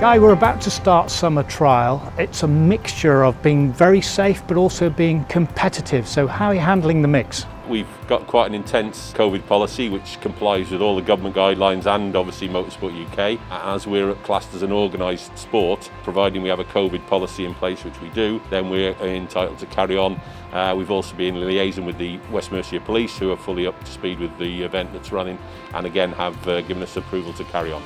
Guy, we're about to start summer trial. It's a mixture of being very safe but also being competitive. So how are you handling the mix? We've got quite an intense COVID policy which complies with all the government guidelines and obviously Motorsport UK. As we're classed as an organised sport, providing we have a COVID policy in place, which we do, then we're entitled to carry on. We've also been in liaison with the West Mercia Police, who are fully up to speed with the event that's running, and again have given us approval to carry on.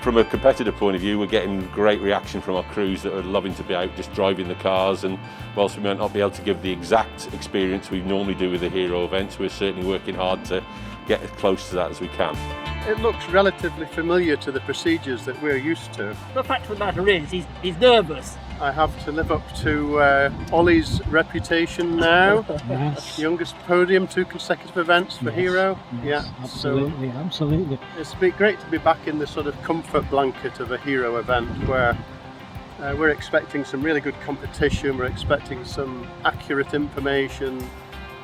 From a competitor point of view, we're getting great reaction from our crews that are loving to be out just driving the cars, and whilst we might not be able to give the exact experience we normally do with the hero events, we're certainly working hard to get as close to that as we can. It looks relatively familiar to the procedures that we're used to. The fact of the matter is, he's nervous. I have to live up to Ollie's reputation now. Yes. Youngest podium, 2 consecutive events for Hero. Yes, Yeah, absolutely, absolutely. It's been great to be back in the sort of comfort blanket of a Hero event where we're expecting some really good competition, we're expecting some accurate information,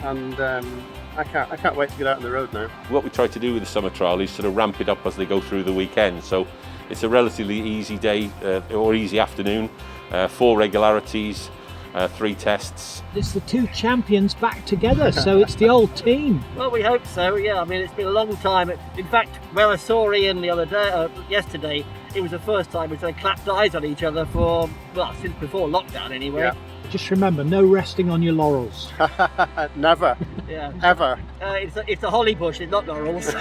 and I can't wait to get out on the road now. What we try to do with the summer trial is sort of ramp it up as they go through the weekend. So it's a relatively easy day or easy afternoon, 4 regularities, 3 tests. It's the 2 champions back together, so it's the old team. Well, we hope so, yeah. I mean, it's been a long time. In fact, when I saw Ian the other day, yesterday, it was the first time we clapped eyes on each other for, well, since before lockdown anyway. Yeah. Just remember, no resting on your laurels. Never, Yeah. ever. It's a holly bush, it's not laurels.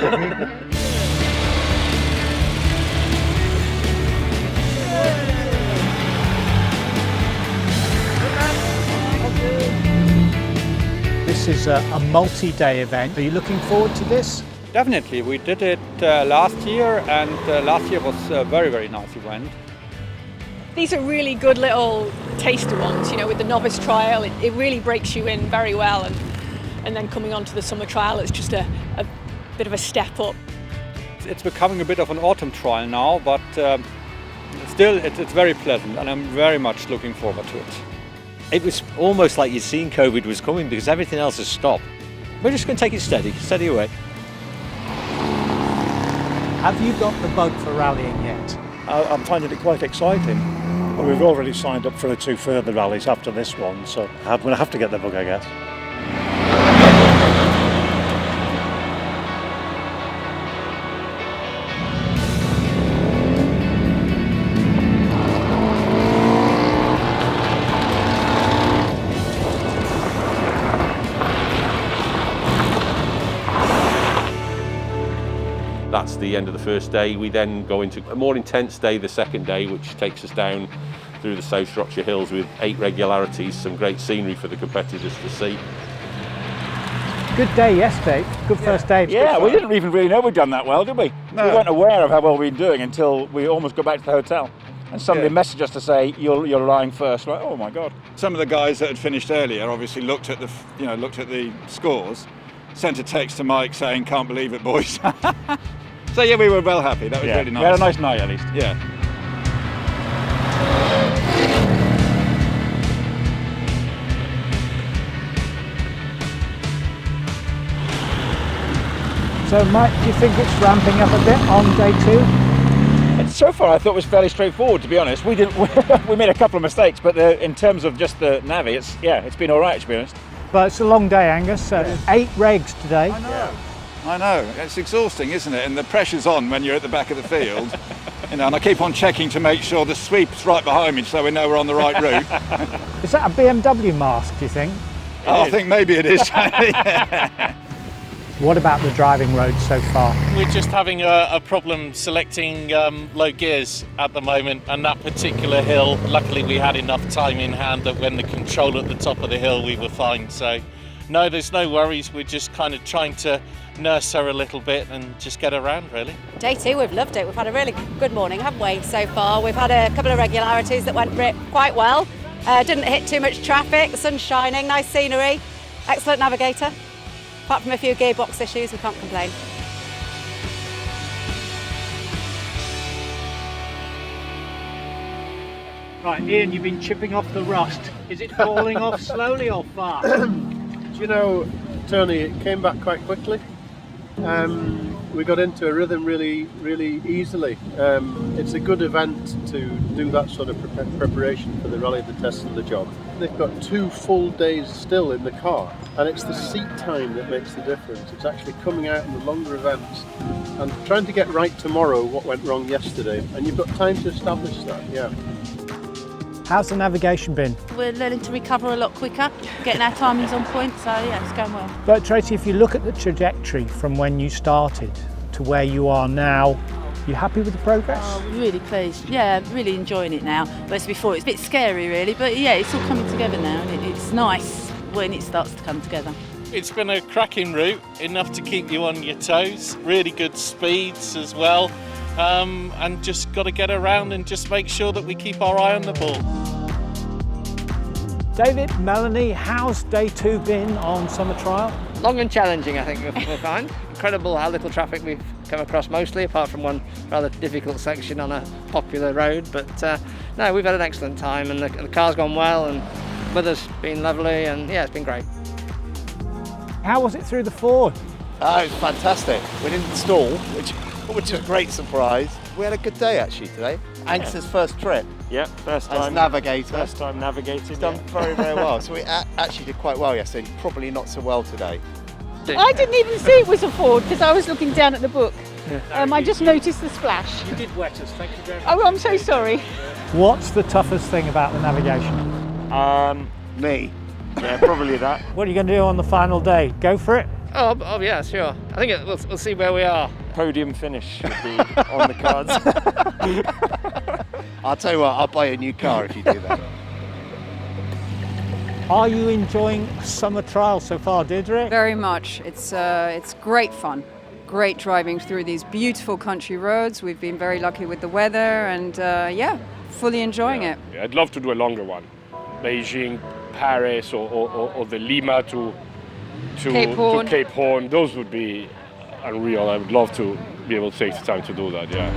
This is a multi-day event. Are you looking forward to this? Definitely, we did it last year, and last year was a very, very nice event. These are really good little taster ones, you know, with the novice trial, it really breaks you in very well, and then coming on to the summer trial, it's just a bit of a step up. It's becoming a bit of an autumn trial now, but still it's very pleasant, and I'm very much looking forward to it. It was almost like you'd seen COVID was coming because everything else has stopped. We're just going to take it steady away. Have you got the bug for rallying yet? I'm finding it quite exciting. Well, we've already signed up for the 2 further rallies after this one, so I'm going to have to get the bug, I guess. That's the end of the first day. We then go into a more intense day the second day, which takes us down through the South Shropshire Hills with 8 regularities, some great scenery for the competitors to see. Good day yesterday. Good first day. Yeah, we didn't even really know we'd done that well, did we? No. We weren't aware of how well we'd been doing until we almost got back to the hotel. And somebody messaged us to say, you're lying first. Like, oh my God. Some of the guys that had finished earlier obviously looked at the scores, sent a text to Mike saying, "Can't believe it, boys." So yeah, we were well happy. That was really nice. We had a nice night at least. Yeah. So Mike, do you think it's ramping up a bit on day 2? And so far I thought it was fairly straightforward, to be honest. We made a couple of mistakes, but in terms of just the Navi, it's been all right, to be honest. But it's a long day, Angus. 8 regs today. I know. It's exhausting, isn't it? And the pressure's on when you're at the back of the field. And I keep on checking to make sure the sweep's right behind me so we know we're on the right route. Is that a BMW mask, do you think? I think maybe it is. What about the driving roads so far? We're just having a problem selecting low gears at the moment, and that particular hill, luckily we had enough time in hand that when the control at the top of the hill we were fine. So no, there's no worries. We're just kind of trying to nurse her a little bit and just get around, really. Day 2, we've loved it. We've had a really good morning, haven't we, so far? We've had a couple of regularities that went quite well. Didn't hit too much traffic, the sun's shining, nice scenery, excellent navigator. Apart from a few gearbox issues, we can't complain. Right, Ian, you've been chipping off the rust. Is it falling off slowly or fast? Do you know, Tony, it came back quite quickly. we got into a rhythm really easily. It's a good event to do that sort of preparation for the rally, the test and the job. They've got 2 full days still in the car, and it's the seat time that makes the difference. It's actually coming out in the longer events and trying to get right tomorrow what went wrong yesterday, and you've got time to establish that, yeah. How's the navigation been? We're learning to recover a lot quicker, getting our timings on point, so yeah, it's going well. But Tracy, if you look at the trajectory from when you started to where you are now, you happy with the progress? Oh, really pleased. Yeah, really enjoying it now. Whereas before it's a bit scary really, but yeah, it's all coming together now and it's nice when it starts to come together. It's been a cracking route, enough to keep you on your toes, really good speeds as well. And just got to get around and just make sure that we keep our eye on the ball. David, Melanie, how's day 2 been on summer trial? Long and challenging, I think we'll find. Incredible how little traffic we've come across mostly, apart from one rather difficult section on a popular road. But no, we've had an excellent time and the car's gone well and weather's been lovely and yeah, it's been great. How was it through the ford? Oh, it was fantastic. We didn't stall, which is a great surprise. We had a good day actually today. Anx's first trip. Yeah, first time. As navigator. First time navigating. He's done very well. So we actually did quite well yesterday. Probably not so well today. I didn't even see it was a ford because I was looking down at the book. I just noticed the splash. You did wet us, thank you very much. Oh, I'm so sorry. What's the toughest thing about the navigation? Me. Yeah, probably that. What are you going to do on the final day? Go for it? Oh yeah, sure. I think we'll see where we are. Podium finish would be on the cards. I'll tell you what, I'll buy a new car if you do that. Are you enjoying summer trial so far, Deirdre? Very much. It's great fun. Great driving through these beautiful country roads. We've been very lucky with the weather and yeah, fully enjoying it. I'd love to do a longer one. Beijing, Paris or the Lima to Cape Horn. Those would be unreal. I would love to be able to take the time to do that, yeah.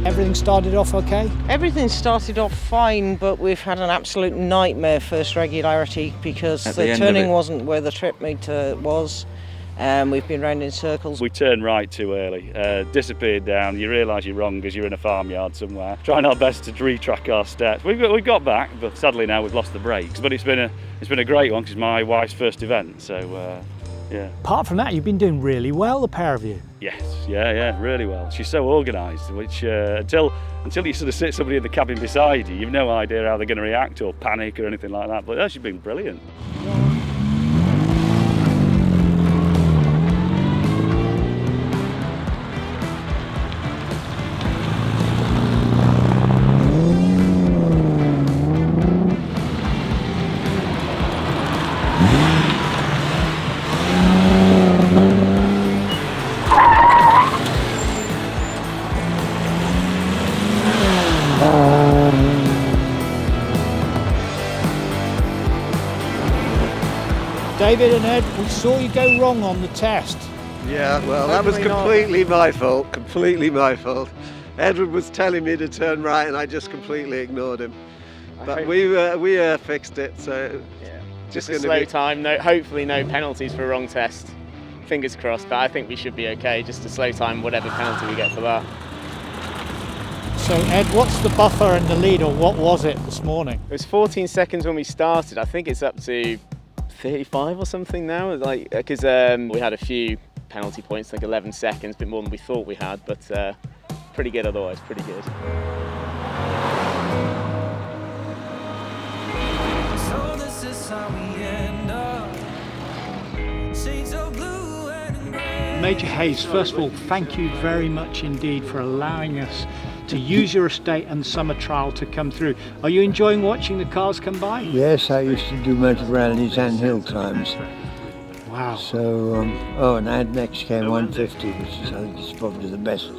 Everything started off okay? Everything started off fine, but we've had an absolute nightmare first regularity because the turning wasn't where the trip meter was. We've been round in circles. We turned right too early, disappeared down. You realise you're wrong because you're in a farmyard somewhere. Trying our best to retrack our steps. We've got back, but sadly now we've lost the brakes. But it's been a great one because it's my wife's first event, so yeah. Apart from that, you've been doing really well, the pair of you. Yes, yeah, really well. She's so organised, which until you sort of sit somebody in the cabin beside you, you've no idea how they're going to react or panic or anything like that. But she's been brilliant. David and Ed, we saw you go wrong on the test. Yeah, well, that was completely my fault. Edward was telling me to turn right and I just completely ignored him. But we fixed it, so yeah. Just a slow time, hopefully no penalties for a wrong test. Fingers crossed, but I think we should be okay, just a slow time, whatever penalty we get for that. So Ed, what's the buffer and the lead, or what was it this morning? It was 14 seconds when we started. I think it's up to 35 or something now, because we had a few penalty points, like 11 seconds, a bit more than we thought we had, but pretty good otherwise, pretty good. So this is how we end up. Shades of blue and gray. Major Hayes, first of all, thank you very much indeed for allowing us to use your estate and summer trial to come through. Are you enjoying watching the cars come by? Yes, I used to do motor rallies and hill climbs. Wow. So, and I had an XK 150, which is, I think, is probably the best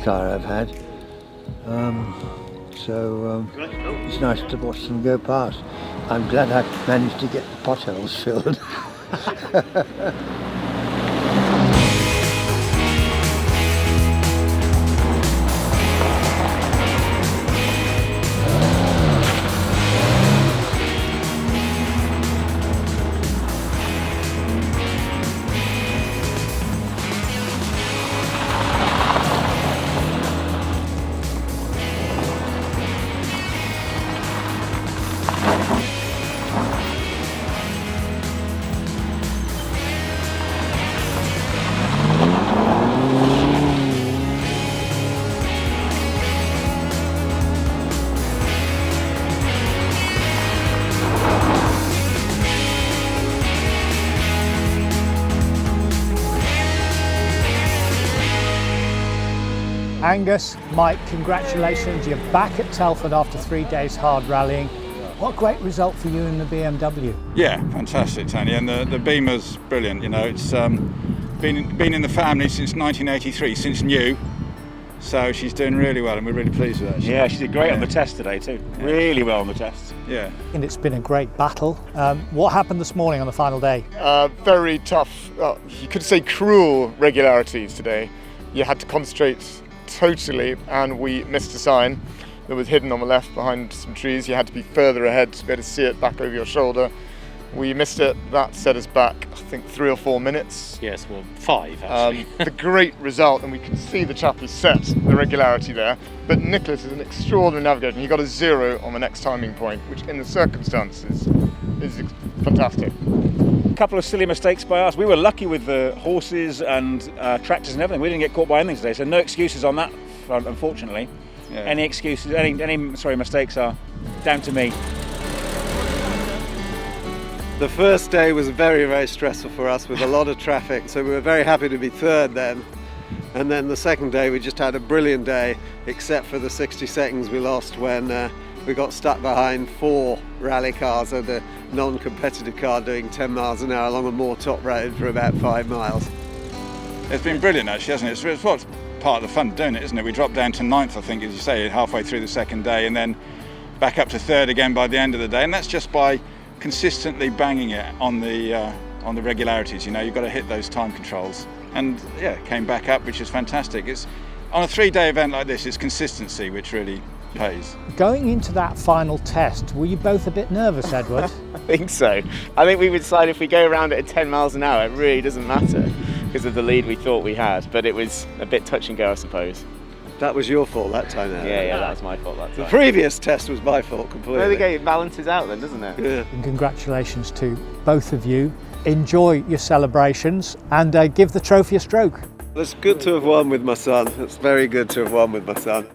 car I've had. It's nice to watch them go past. I'm glad I managed to get the potholes filled. Angus, Mike, congratulations. You're back at Telford after 3 days hard rallying. What a great result for you in the BMW. Yeah, fantastic, Tony. And the Beamer's brilliant. You know, it's been in the family since 1983, since new. So she's doing really well, and we're really pleased with that. Yeah, she did great on the test today too. Yeah. Really well on the test. Yeah. And it's been a great battle. What happened this morning on the final day? Very tough, you could say cruel regularities today. You had to concentrate totally, and we missed a sign that was hidden on the left behind some trees. You had to be further ahead to be able to see it back over your shoulder. We missed it. That set us back, I think, 3 or 4 minutes. Yes, well, 5 actually. The great result, and we can see the chap who set the regularity there. But Nicholas is an extraordinary navigator, and he got a 0 on the next timing point, which in the circumstances is fantastic. A couple of silly mistakes by us. We were lucky with the horses and tractors and everything. We didn't get caught by anything today, so no excuses on that front, unfortunately. Yeah. Any excuses, any mistakes are down to me. The first day was very, very stressful for us with a lot of traffic, so we were very happy to be third then. And then the second day we just had a brilliant day, except for the 60 seconds we lost when we got stuck behind 4 rally cars and a non-competitive car doing 10 miles an hour along a more top road for about 5 miles. It's been brilliant actually, hasn't it? It's what's part of the fun of doing it, isn't it? We dropped down to 9th, I think, as you say, halfway through the second day, and then back up to 3rd again by the end of the day, and that's just by consistently banging it on the regularities. You know, you've got to hit those time controls, and yeah, came back up, which is fantastic. It's on a 3-day event like this, it's consistency which really pays. Going into that final test, were you both a bit nervous, Edward? I think so. I think we would decide if we go around at 10 miles an hour, it really doesn't matter because of the lead we thought we had, but it was a bit touch and go, I suppose. That was your fault that time, though. Yeah, that was my fault that time. The previous test was my fault completely. There we go, it balances out then, doesn't it? Yeah. And congratulations to both of you. Enjoy your celebrations and give the trophy a stroke. It's good to have won with my son. It's very good to have won with my son.